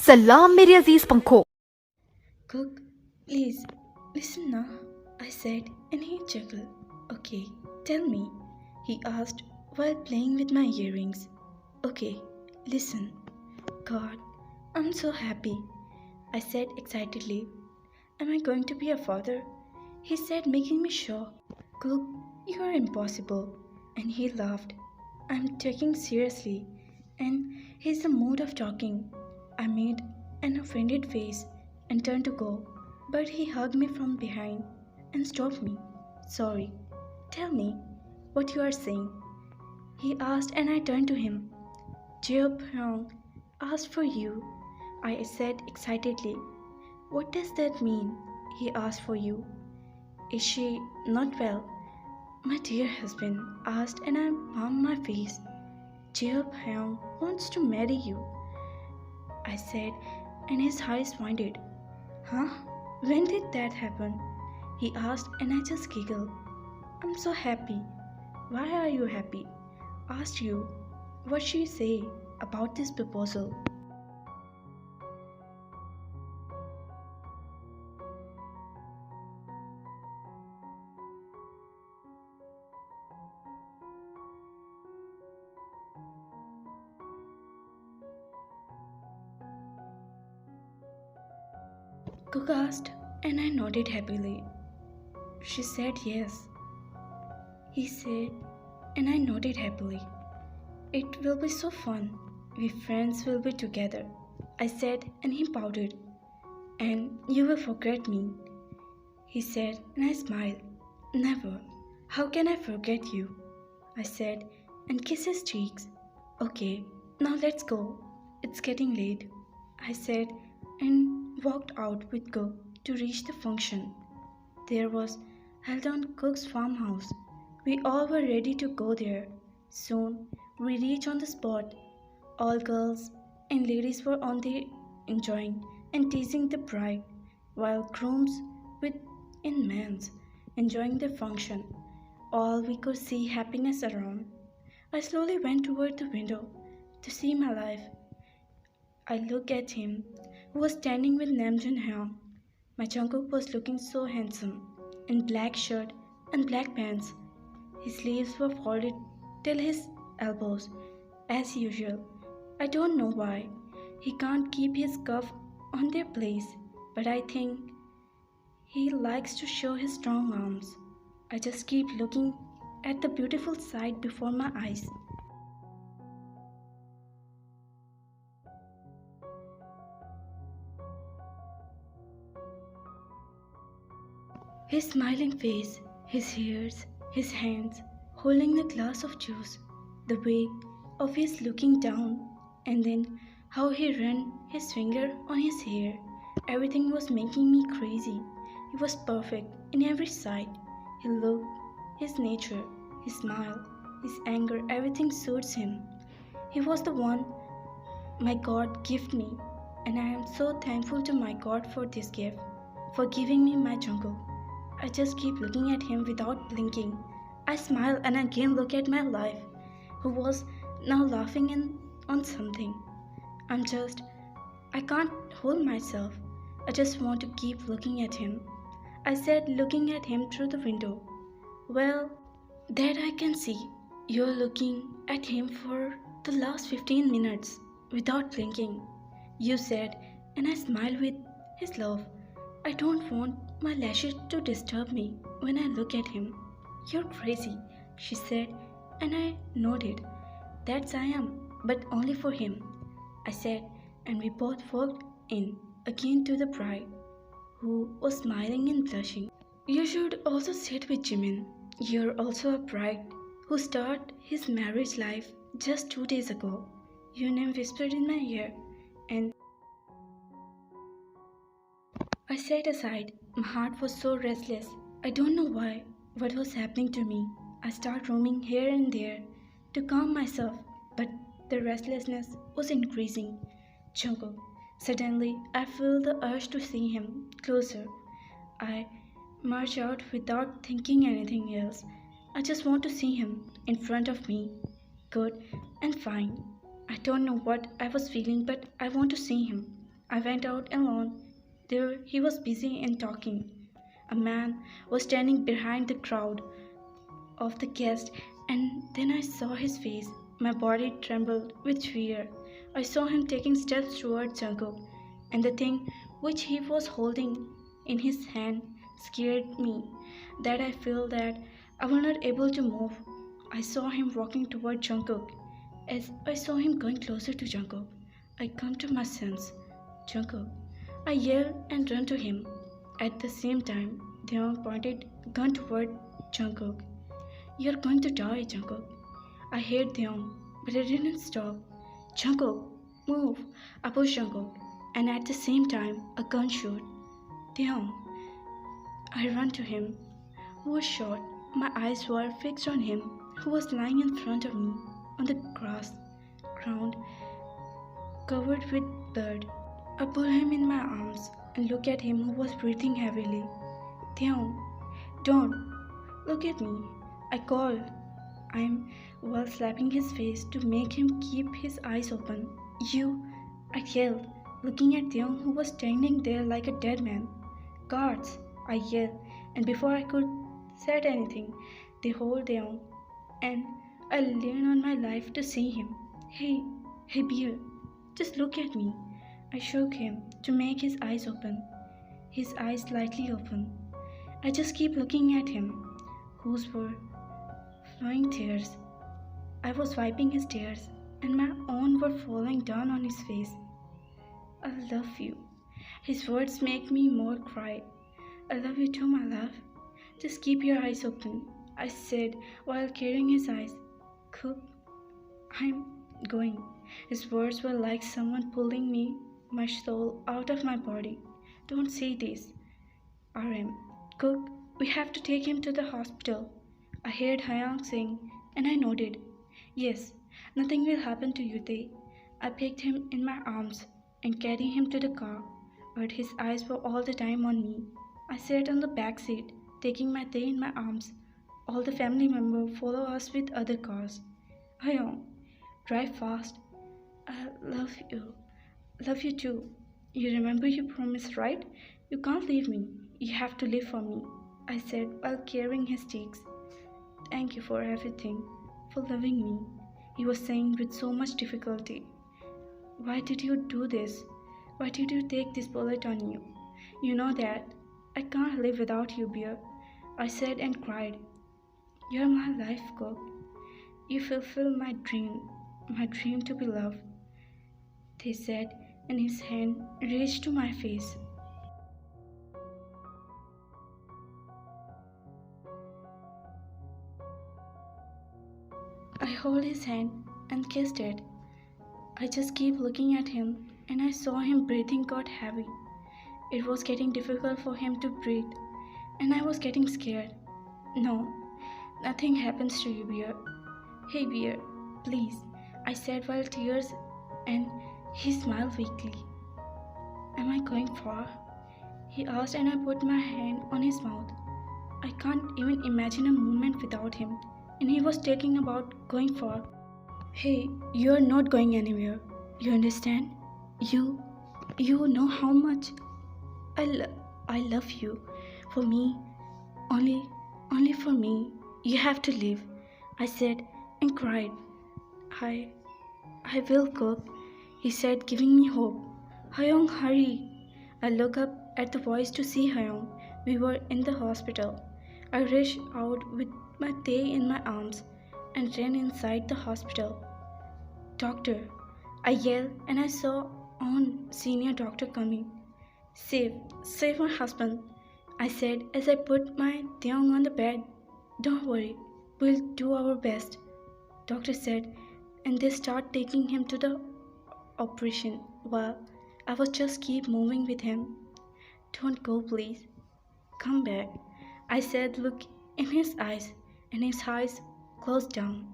सलाम मेरे अजीज पंखों। Cook, please, listen now, I said, and he chuckled. Okay, tell me, he asked while playing with my earrings. Okay, listen. God, I'm so happy, I said excitedly. Am I going to be a father? He said, making me shocked. Cook, you are impossible. And he laughed. I'm taking seriously. And he's the mood of talking. I made an offended face and turned to go, but he hugged me from behind and stopped me. Sorry. Tell me what you are saying, he asked, and I turned to him. Jeop Hyung asked for you, I said excitedly. What does that mean? He asked for you. Is she not well? My dear husband asked, and I palmed my face. Jeop Hyung wants to marry you, I said, and his eyes widened. Huh? When did that happen? He asked, and I just giggled. I'm so happy. Why are you happy? Asked you. What she say about this proposal? Cook asked, and I nodded happily. She said yes. He said, and I nodded happily. It will be so fun. We friends will be together, I said, and he pouted. And you will forget me, he said, and I smiled. Never. How can I forget you? I said, and kissed his cheeks. Okay, now let's go. It's getting late, I said, and walked out with Cook to reach the function. There was held on Cook's farmhouse. We all were ready to go there. Soon we reached on the spot. All girls and ladies were on there enjoying and teasing the bride, while grooms with in men's enjoying the function. All we could see happiness around. I slowly went toward the window to see my life. I looked at him, who was standing with Namjoon Hyung. My Jungkook was looking so handsome, in black shirt and black pants. His sleeves were folded till his elbows, as usual. I don't know why. He can't keep his cuff on their place, but I think he likes to show his strong arms. I just keep looking at the beautiful sight before my eyes. His smiling face, his hairs, his hands holding the glass of juice, the way of his looking down, and then how he ran his finger on his hair. Everything was making me crazy. He was perfect in every side. His look, his nature, his smile, his anger, everything suits him. He was the one my God gifted me, and I am so thankful to my God for this gift, for giving me my jungle. I just keep looking at him without blinking. I smile and again look at my life, who was now laughing on something. I can't hold myself. I just want to keep looking at him. I said, looking at him through the window. Well, that I can see. You're looking at him for the last 15 minutes without blinking, you said, and I smiled with his love. I don't want my lashes to disturb me when I look at him. You're crazy, she said, and I nodded. That's I am, but only for him, I said, and we both walked in again to the bride, who was smiling and blushing. You should also sit with Jimin. You're also a bride who started his marriage life just 2 days ago. Your name whispered in my ear, and I sat aside. My heart was so restless. I don't know why, what was happening to me. I started roaming here and there to calm myself, but the restlessness was increasing. Jungkook. Suddenly, I felt the urge to see him closer. I marched out without thinking anything else. I just want to see him in front of me. Good and fine. I don't know what I was feeling, but I want to see him. I went out alone. There he was busy and talking. A man was standing behind the crowd of the guests, and then I saw his face. My body trembled with fear. I saw him taking steps towards Jungkook, and the thing which he was holding in his hand scared me that I feel that I was not able to move. I saw him walking toward Jungkook. As I saw him going closer to Jungkook, I come to my sense. Jungkook. I yelled and ran to him. At the same time, Deong pointed gun toward Jungkook. You're going to die, Jungkook. I hate Deong, but I didn't stop. Jungkook, move! I pushed Jungkook, and at the same time, a gun shot. Deong. I ran to him, who was shot. My eyes were fixed on him, who was lying in front of me on the grass, ground covered with blood. I pulled him in my arms and looked at him who was breathing heavily. Deong, don't look at me. I called. I'm while slapping his face to make him keep his eyes open. You, I yelled, looking at Deong who was standing there like a dead man. Guards, I yelled, and before I could say anything, they hold Deong, and I leaned on my life to see him. Hey, bear, just look at me. I shook him to make his eyes open. His eyes slightly open. I just keep looking at him, whose were flowing tears. I was wiping his tears, and my own were falling down on his face. I love you. His words make me more cry. I love you too, my love. Just keep your eyes open, I said while carrying his eyes. Cook, I'm going. His words were like someone pulling my soul out of my body. Don't say this. RM, Cook, we have to take him to the hospital. I heard Hyang saying, and I nodded. Yes, nothing will happen to you, Tae. I picked him in my arms and carried him to the car, but his eyes were all the time on me. I sat on the back seat, taking my Tae in my arms. All the family members follow us with other cars. Hyang, drive fast. I love you. Love you too. You remember your promise, right? You can't leave me. You have to live for me, I said while carrying his cheeks. Thank you for everything, for loving me, he was saying with so much difficulty. Why did you do this? Why did you take this bullet on you? You know that. I can't live without you, Bear. I said and cried. You're my life, Cook. You fulfill my dream to be loved, they said, and his hand reached to my face. I hold his hand and kissed it. I just keep looking at him, and I saw him breathing got heavy. It was getting difficult for him to breathe, and I was getting scared. No, nothing happens to you, Bear. Hey, Bear, please, I said while tears, and he smiled weakly. Am I going far? He asked, and I put my hand on his mouth. I can't even imagine a moment without him, and he was talking about going far. Hey, you are not going anywhere. You understand? You, you know how much I love you. For me, only, only for me. You have to live. I said and cried. I, I will cook. He said, giving me hope. Hyung, hurry. I looked up at the voice to see Hyung. We were in the hospital. I rushed out with my Tae in my arms and ran inside the hospital. Doctor, I yelled and I saw on senior doctor coming. Save my husband, I said as I put my Deong on the bed. Don't worry, we'll do our best, doctor said, and they start taking him to the operation while I was just keep moving with him. Don't go, please. Come back, I said, look in his eyes, and his eyes closed down.